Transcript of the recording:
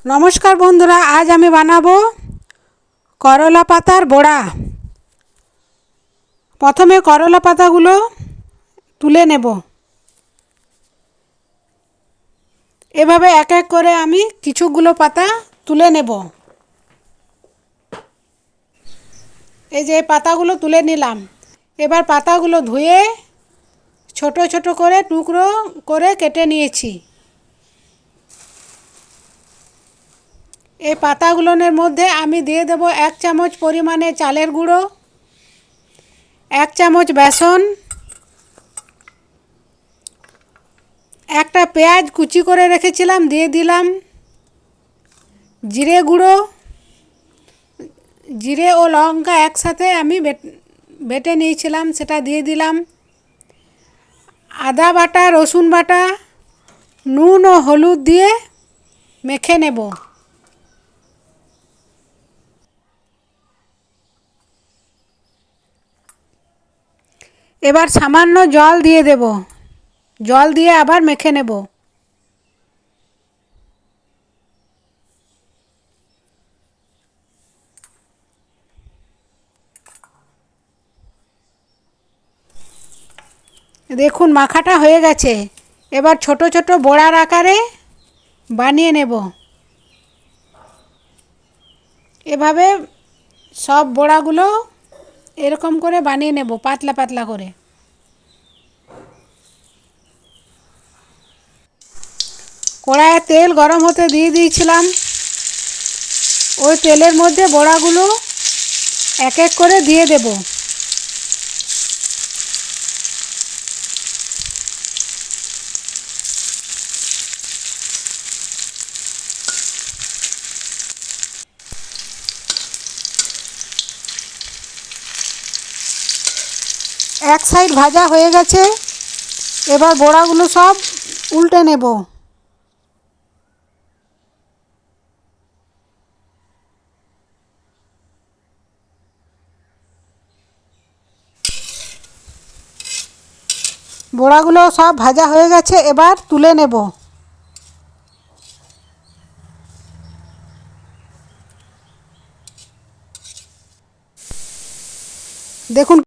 নমস্কার বন্ধুরা, আজ আমি বানাবো করলা পাতার বড়া। প্রথমে করলা পাতাগুলো তুলে নেব। এভাবে এক এক করে আমি কিছুগুলো পাতা তুলে নেব। এই যে পাতাগুলো তুলে নিলাম। এবার পাতাগুলো ধুয়ে ছোট ছোট করে টুকরো করে কেটে নিয়েছি। এই পাতাগুলোর মধ্যে আমি দিয়ে দেব 1 চামচ পরিমাণে চালের গুঁড়ো, 1 চামচ বেসন, একটা পেঁয়াজ কুচি করে রেখেছিলাম দিয়ে দিলাম, জিরে গুঁড়ো, জিরে ও লঙ্কা একসাথে আমি বেটে নিয়েছিলাম সেটা দিয়ে দিলাম, আদা বাটা, রসুন বাটা, নুন ও হলুদ দিয়ে মেখে নেব। এবার সামান্য জল দিয়ে দেব। জল দিয়ে আবার মেখে নেব। দেখুন মাখাটা হয়ে গেছে। এবার ছোট ছোট বড়ার আকারে বানিয়ে নেব। এভাবে সব বড়াগুলো এরকম করে বানিয়ে নেব, পাতলা পাতলা করে। কড়াইয়ে তেল গরম হতে দিয়ে দিয়েছিলাম। ওই তেলের মধ্যে বড়াগুলো এক এক করে দিয়ে দেব। এক সাইড ভাজা হয়ে গেছে। এবার বড়াগুলো সব উল্টে নেব। বড়াগুলো সব ভাজা হয়ে গেছে, এবার তুলে নেব। দেখুন